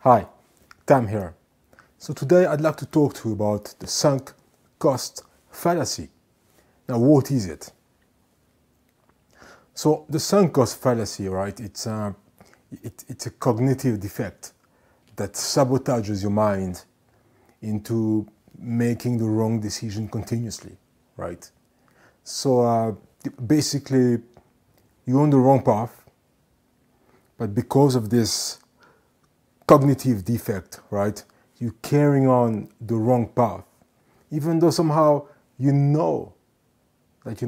Hi, Tam here. So today I'd like to talk to you about the sunk cost fallacy. Now, what is it? So the sunk cost fallacy, right? It's a cognitive defect that sabotages your mind into making the wrong decision continuously, right? So basically, you're on the wrong path, but because of this cognitive defect, right, you're carrying on the wrong path, even though somehow you know that,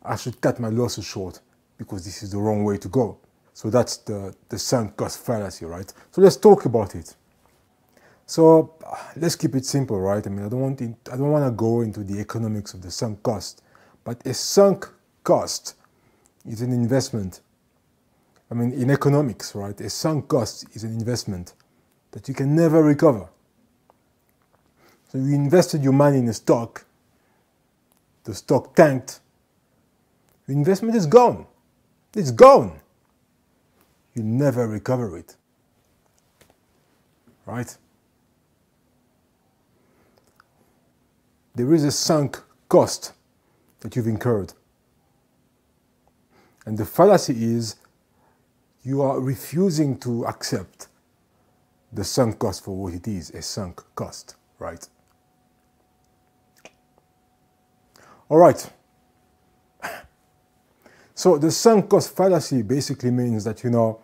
I should cut my losses short because this is the wrong way to go. So that's the sunk cost fallacy, right? So let's talk about it. So let's keep it simple, right? I mean, I don't want to go into the economics of the sunk cost, but a sunk cost is an investment. I mean, in economics, right, a sunk cost is an investment that you can never recover. So you invested your money in a stock, the stock tanked, your investment is gone. It's gone. You never recover it, right? There is a sunk cost that you've incurred. And the fallacy is you are refusing to accept the sunk cost for what it is, a sunk cost, right? All right. So the sunk cost fallacy basically means that, you're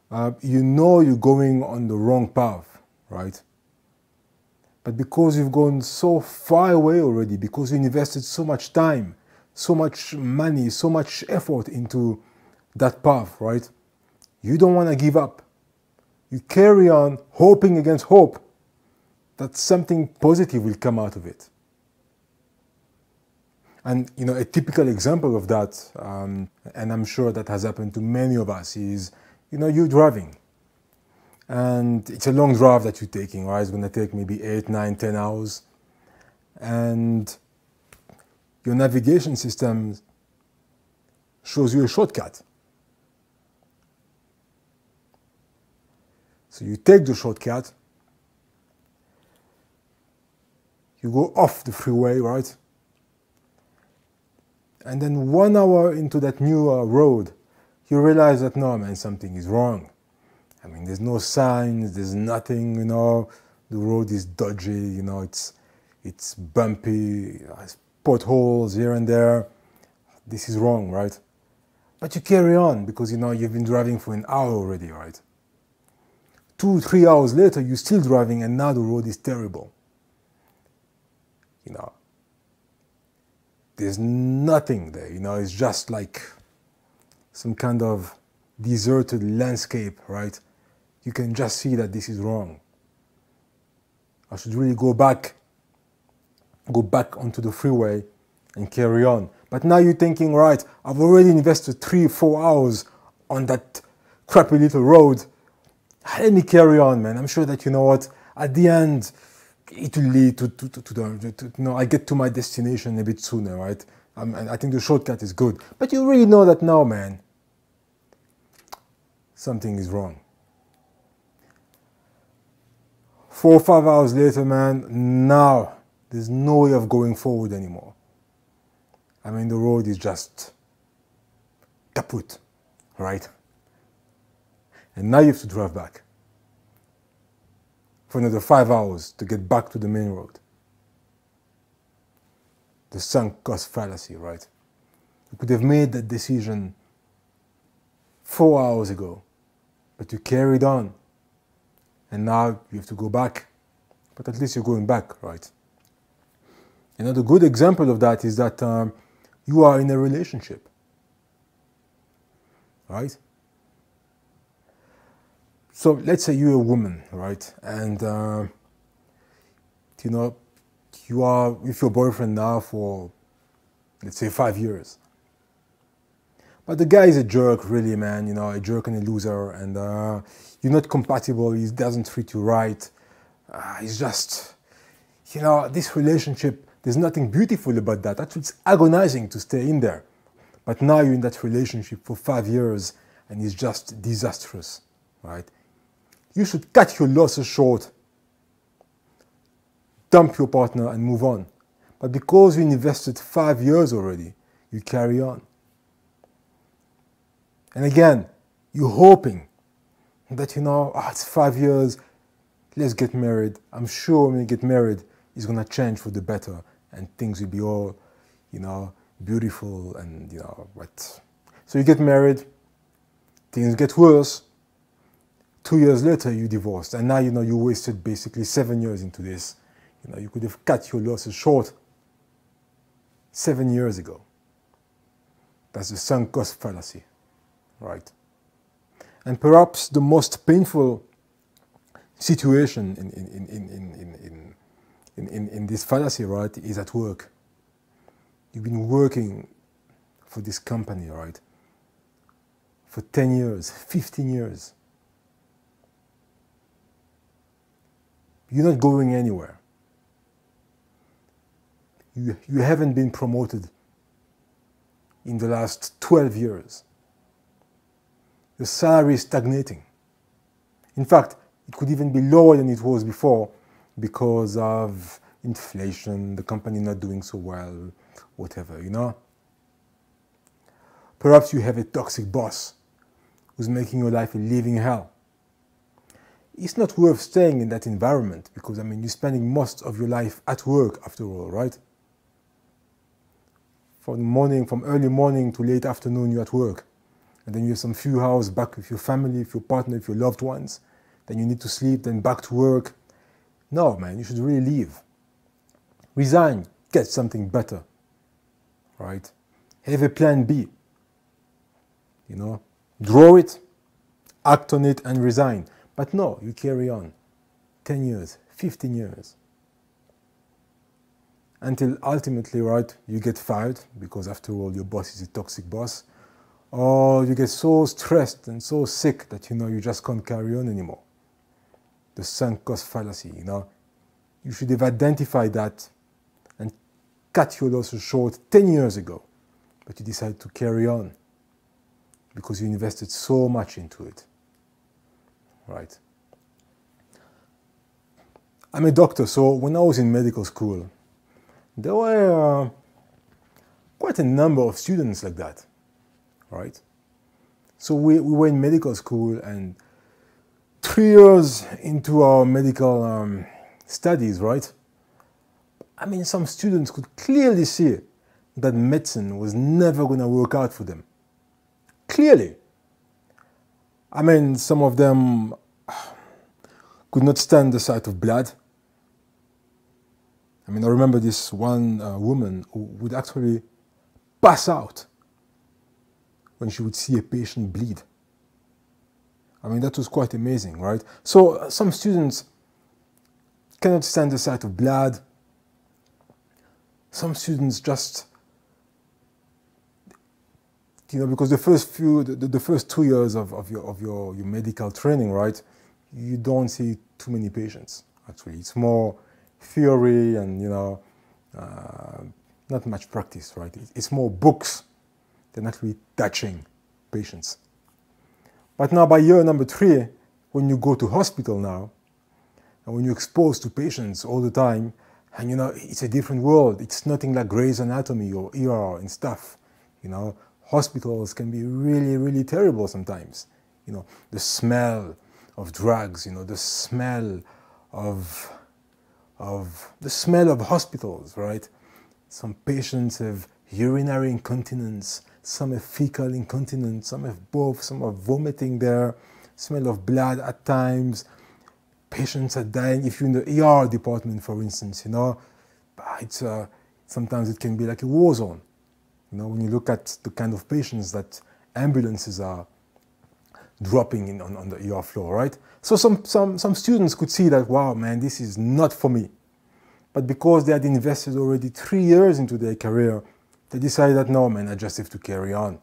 going on the wrong path, right? But because you've gone so far away already, because you invested so much time, so much money, so much effort into that path, right? You don't want to give up. You carry on hoping against hope that something positive will come out of it. And, a typical example of that, and I'm sure that has happened to many of us, is, you're driving. And it's a long drive that you're taking, right? It's going to take maybe 8, 9, 10 hours. And your navigation system shows you a shortcut. So you take the shortcut, you go off the freeway, right? And then 1 hour into that new road, you realize that, no, man, something is wrong. I mean, there's no signs, there's nothing, the road is dodgy, it's bumpy, there's potholes here and there. This is wrong, right? But you carry on because, you've been driving for an hour already, right? 2, 3 hours later, you're still driving and now the road is terrible. There's nothing there, it's just like some kind of deserted landscape, right? You can just see that this is wrong. I should really go back onto the freeway and carry on. But now you're thinking, right, I've already invested 3, 4 hours on that crappy little road. Let me carry on, man. I'm sure that, at the end, it will lead to I get to my destination a bit sooner, right? And I think the shortcut is good. But you really know that now, man, something is wrong. 4 or 5 hours later, man, now there's no way of going forward anymore. I mean, the road is just kaput, right? And now you have to drive back for another 5 hours to get back to the main road. The sunk cost fallacy, right? You could have made that decision 4 hours ago, but you carried on. And now you have to go back, but at least you're going back, right? Another good example of that is that you are in a relationship, right? So let's say you're a woman, right? And, you are with your boyfriend now for, let's say, 5 years. But the guy is a jerk, really, man, a jerk and a loser, and you're not compatible, he doesn't treat you right. He's just, this relationship, there's nothing beautiful about that. Actually, it's agonizing to stay in there. But now you're in that relationship for 5 years, and it's just disastrous, right? You should cut your losses short, dump your partner and move on. But because you invested 5 years already, you carry on. And again, you're hoping that, it's 5 years, let's get married. I'm sure when we get married, it's going to change for the better and things will be all, beautiful and, but. So you get married, things get worse. 2 years later, you divorced. And now, you wasted basically 7 years into this. You could have cut your losses short 7 years ago. That's the sunk cost fallacy, right? And perhaps the most painful situation in this fallacy, right, is at work. You've been working for this company, right, for 10 years, 15 years. You're not going anywhere. You haven't been promoted in the last 12 years. Your salary is stagnating. In fact, it could even be lower than it was before because of inflation, the company not doing so well, whatever, Perhaps you have a toxic boss who's making your life a living hell. It's not worth staying in that environment because, you're spending most of your life at work after all, right? From early morning to late afternoon, you're at work. And then you have some few hours back with your family, with your partner, with your loved ones. Then you need to sleep, then back to work. No, man, you should really leave. Resign, get something better, right? Have a plan B, Draw it, act on it, and resign. But no, you carry on. 10 years, 15 years. Until ultimately, right, you get fired because after all, your boss is a toxic boss. Or you get so stressed and so sick that, you just can't carry on anymore. The sunk cost fallacy, You should have identified that and cut your losses short 10 years ago. But you decided to carry on because you invested so much into it. Right. I'm a doctor, so when I was in medical school, there were quite a number of students like that, right? So we were in medical school, and 3 years into our medical studies, right? Some students could clearly see that medicine was never going to work out for them. Clearly. Some of them could not stand the sight of blood. I remember this one woman who would actually pass out when she would see a patient bleed. That was quite amazing, right? So some students cannot stand the sight of blood. Some students just, because the first 2 years of your medical training, right, you don't see too many patients. Actually, it's more theory and not much practice, right? It's more books than actually touching patients. But now by year number 3, when you go to hospital now, and when you're exposed to patients all the time, and it's a different world. It's nothing like Grey's Anatomy or ER and stuff. Hospitals can be really, really terrible sometimes. The smell of drugs, the smell of hospitals, right? Some patients have urinary incontinence, some have fecal incontinence, some have both, some are vomiting there, smell of blood at times. Patients are dying. If you're in the ER department, for instance, it's sometimes it can be like a war zone. When you look at the kind of patients that ambulances are dropping on the ER floor, right? So some students could see that, wow, man, this is not for me. But because they had invested already 3 years into their career, they decided that, no, man, I just have to carry on.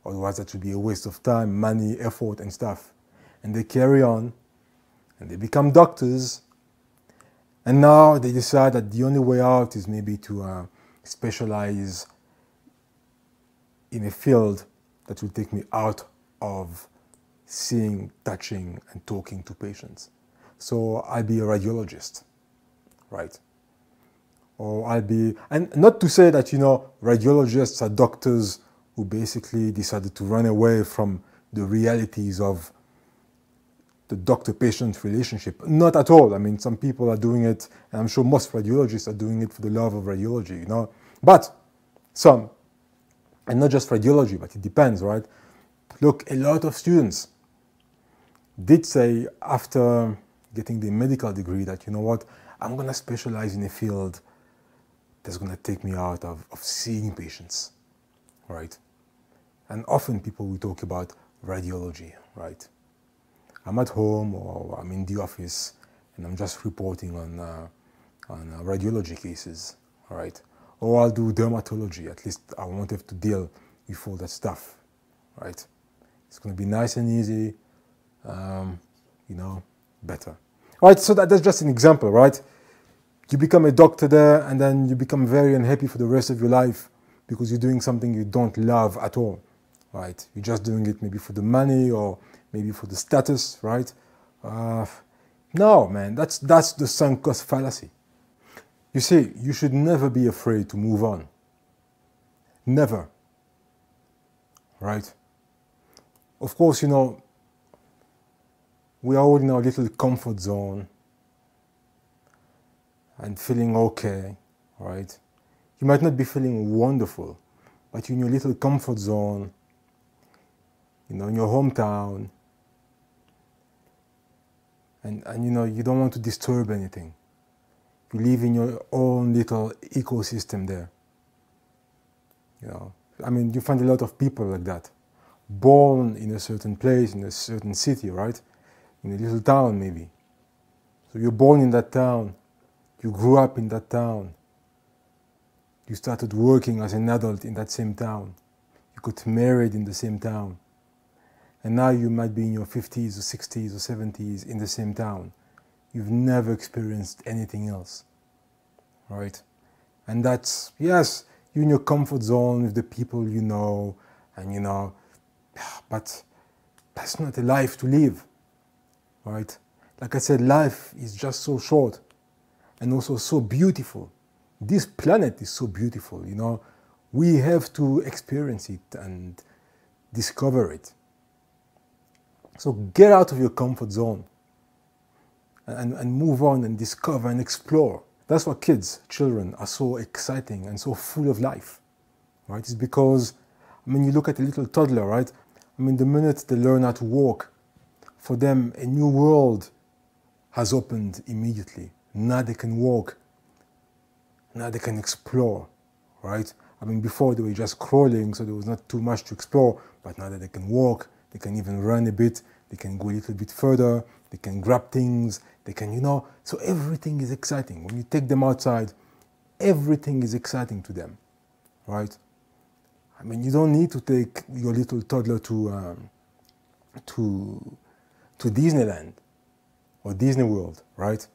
Otherwise, that would be a waste of time, money, effort, and stuff. And they carry on, and they become doctors. And now they decide that the only way out is maybe to specialize in a field that will take me out of seeing, touching, and talking to patients. So I'll be a radiologist, right? Or I'll be, and not to say that, radiologists are doctors who basically decided to run away from the realities of the doctor-patient relationship. Not at all. I mean, some people are doing it, and I'm sure most radiologists are doing it for the love of radiology, But some, and not just radiology, but it depends, right? Look, a lot of students did say after getting the medical degree that, I'm going to specialize in a field that's going to take me out of seeing patients, right? And often people will talk about radiology, right? I'm at home or I'm in the office and I'm just reporting on radiology cases, all right? Or I'll do dermatology. At least I won't have to deal with all that stuff, right? It's going to be nice and easy, better. All right, so that's just an example, right? You become a doctor there and then you become very unhappy for the rest of your life because you're doing something you don't love at all, right? You're just doing it maybe for the money or maybe for the status, right? No, man, that's the sunk cost fallacy. You see, you should never be afraid to move on. Never, right? Of course, we are all in our little comfort zone and feeling okay, right? You might not be feeling wonderful, but you're in your little comfort zone, in your hometown, and you don't want to disturb anything. You live in your own little ecosystem there. I mean, you find a lot of people like that, born in a certain place, in a certain city, right? In a little town maybe. So you're born in that town, you grew up in that town, you started working as an adult in that same town, you got married in the same town, and now you might be in your 50s or 60s or 70s in the same town. You've never experienced anything else, right? And that's, yes, you're in your comfort zone with the people you know, and but that's not a life to live, right? Like I said, life is just so short and also so beautiful. This planet is so beautiful, We have to experience it and discover it. So get out of your comfort zone and move on and discover and explore. That's why children are so exciting and so full of life, right? It's because, you look at a little toddler, right? The minute they learn how to walk, for them, a new world has opened immediately. Now they can walk. Now they can explore, right? Before they were just crawling, so there was not too much to explore, but now that they can walk, they can even run a bit, they can go a little bit further, they can grab things, they can, so everything is exciting. When you take them outside, everything is exciting to them, right? You don't need to take your little toddler to Disneyland or Disney World, right?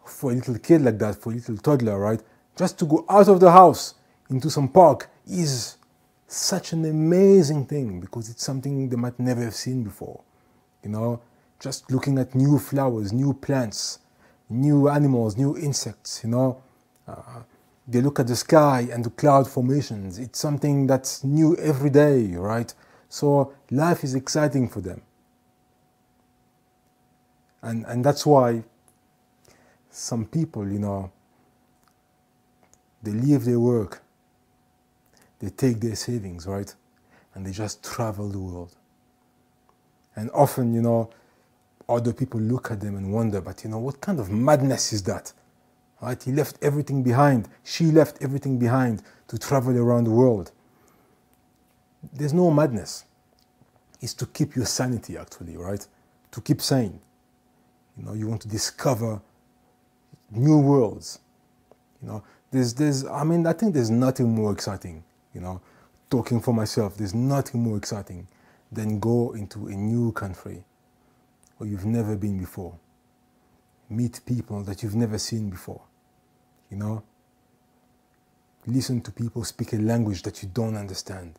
For a little kid like that, for a little toddler, right? Just to go out of the house into some park is such an amazing thing because it's something they might never have seen before. Just looking at new flowers, new plants, new animals, new insects, They look at the sky and the cloud formations. It's something that's new every day, right? So life is exciting for them. And that's why some people, they leave their work, they take their savings, right? And they just travel the world. And often, other people look at them and wonder, but what kind of madness is that? Right? He left everything behind. She left everything behind to travel around the world. There's no madness. It's to keep your sanity, actually, right? To keep sane. You want to discover new worlds. I think there's nothing more exciting, talking for myself, there's nothing more exciting than go into a new country where you've never been before. Meet people that you've never seen before, Listen to people speak a language that you don't understand.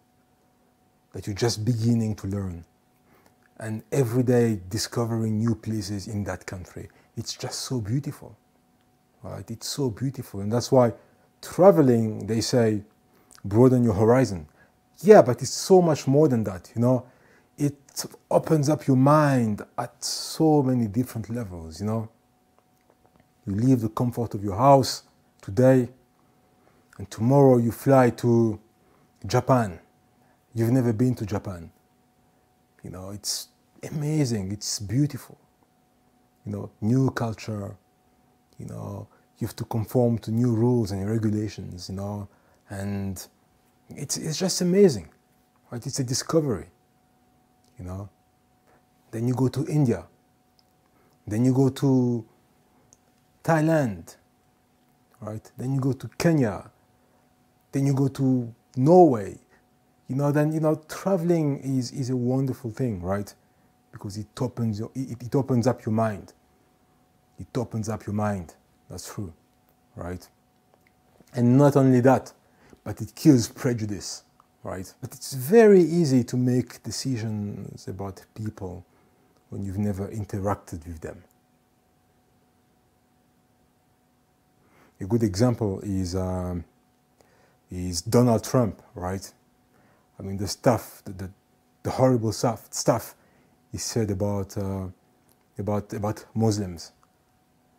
that you're just beginning to learn. And every day discovering new places in that country. It's just so beautiful, right? It's so beautiful. And that's why traveling, they say, broaden your horizon. Yeah, but it's so much more than that, you know. It opens up your mind at so many different levels, you know. You leave the comfort of your house today, and tomorrow you fly to Japan. You've never been to Japan. You know, it's amazing, it's beautiful. You know, new culture, you know, you have to conform to new rules and regulations, you know, and it's just amazing, right? It's a discovery, you know. Then you go to India, then you go to Thailand, right? Then you go to Kenya, then you go to Norway, you know. Then, you know, traveling is a wonderful thing, right? Because it opens up your mind. It opens up your mind. That's true, right? And not only that, but it kills prejudice, right? But it's very easy to make decisions about people when you've never interacted with them. A good example is Donald Trump, right? I mean, the stuff, the horrible stuff he said about Muslims,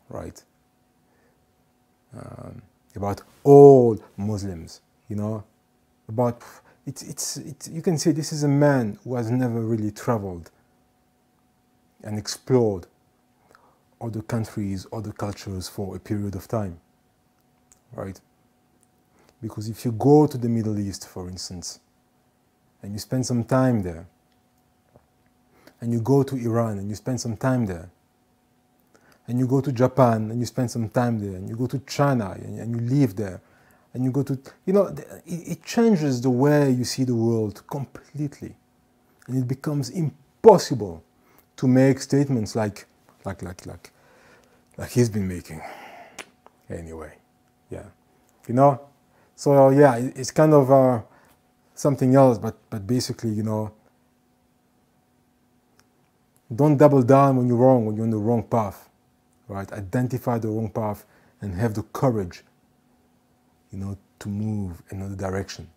right? About all Muslims, you know. About it's you can say this is a man who has never really traveled and explored other countries, other cultures for a period of time, right? Because if you go to the Middle East, for instance, and you spend some time there, and you go to Iran and you spend some time there, and you go to Japan and you spend some time there, and you go to China and you live there, and you go to, you know, it changes the way you see the world completely. And it becomes impossible to make statements like he's been making. Anyway, yeah. You know? So yeah, it's kind of something else, but basically, you know, don't double down when you're wrong, when you're on the wrong path, right? Identify the wrong path and have the courage, you know, to move in another direction.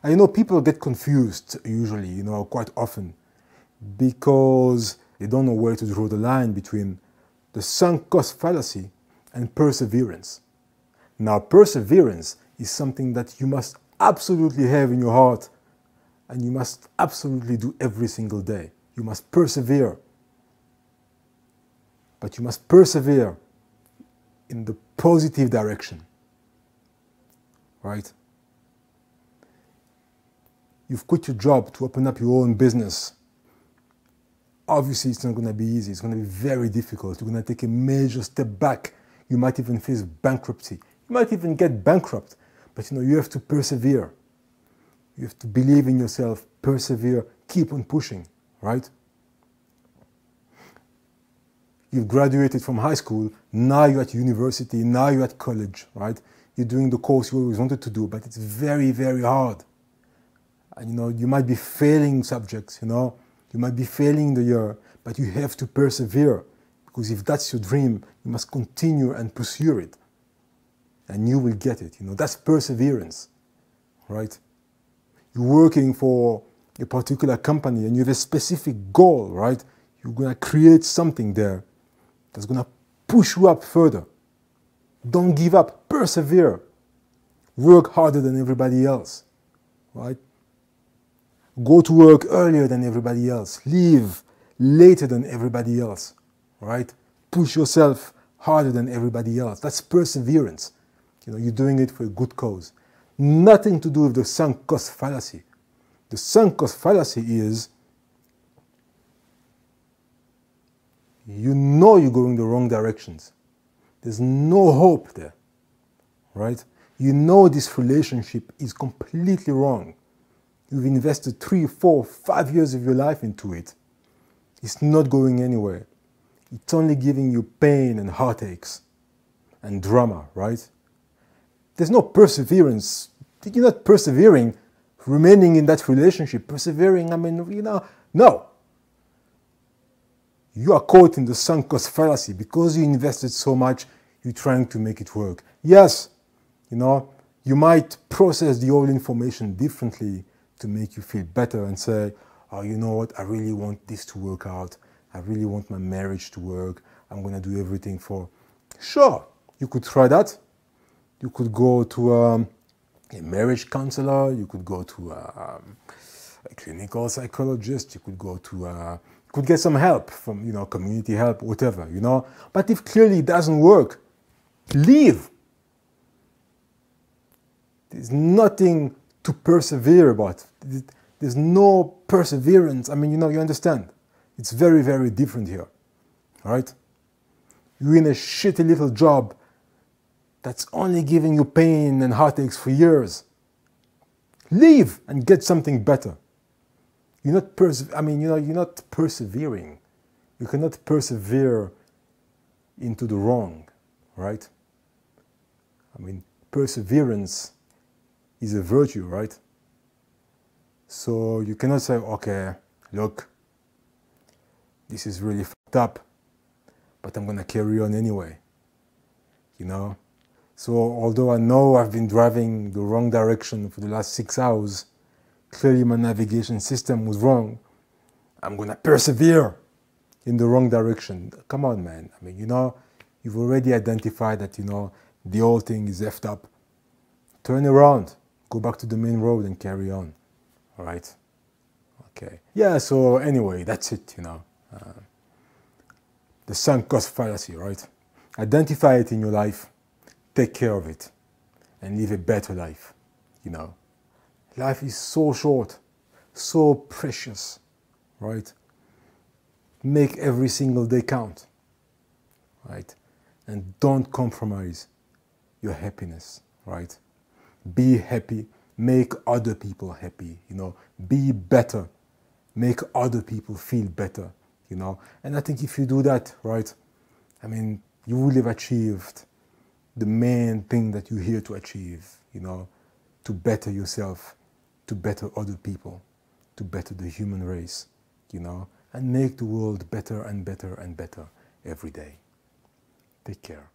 And you know, people get confused usually, you know, quite often, because they don't know where to draw the line between the sunk cost fallacy and perseverance. Now, perseverance is something that you must absolutely have in your heart, and you must absolutely do every single day. You must persevere. But you must persevere in the positive direction, right? You've quit your job to open up your own business. Obviously, it's not going to be easy. It's going to be very difficult. You're going to take a major step back. You might even face bankruptcy. You might even get bankrupt. But you know, you have to persevere. You have to believe in yourself, persevere, keep on pushing, right? You've graduated from high school, now you're at university, now you're at college, right? You're doing the course you always wanted to do, but it's very, very hard. And you know, you might be failing subjects, you know, you might be failing the year, but you have to persevere, because if that's your dream, you must continue and pursue it. And you will get it, you know, that's perseverance, right? You're working for a particular company and you have a specific goal, right? You're going to create something there that's going to push you up further. Don't give up, persevere. Work harder than everybody else, right? Go to work earlier than everybody else. Leave later than everybody else, right? Push yourself harder than everybody else. That's perseverance. You know, you're doing it for a good cause. Nothing to do with the sunk cost fallacy. The sunk cost fallacy is, you know you're going the wrong directions. There's no hope there, right? You know this relationship is completely wrong. You've invested 3, 4, 5 years of your life into it. It's not going anywhere. It's only giving you pain and heartaches and drama, right? There's no perseverance. You're not persevering remaining in that relationship, persevering, I mean, no. You are caught in the sunk cost fallacy because you invested so much, you're trying to make it work. Yes, you might process the old information differently to make you feel better and say, oh, you know what, I really want this to work out. I really want my marriage to work. I'm going to do everything for... Sure, you could try that. You could go to a marriage counselor. You could go to a clinical psychologist. You could go to... you could get some help from, community help, whatever, But if clearly it doesn't work, leave. There's nothing to persevere about. There's no perseverance. I mean, you understand. It's very, very different here. All right? You're in a shitty little job that's only giving you pain and heartaches for years. Leave and get something better. You're not you're not persevering. You cannot persevere into the wrong, right? I mean, perseverance is a virtue, right? So you cannot say, okay, look, this is really fucked up, but I'm gonna carry on anyway, So although I know I've been driving the wrong direction for the last 6 hours, clearly my navigation system was wrong, I'm gonna persevere in the wrong direction. Come on, man. I mean, you've already identified that, the whole thing is effed up. Turn around, go back to the main road and carry on. All right? Okay. Yeah, so anyway, that's it, the sunk cost fallacy, right? Identify it in your life, take care of it, and live a better life, Life is so short, so precious, right? Make every single day count, right? And don't compromise your happiness, right? Be happy, make other people happy, Be better, make other people feel better, And I think if you do that, right, I mean, you will have achieved the main thing that you're here to achieve, to better yourself, to better other people, to better the human race, and make the world better and better and better every day. Take care.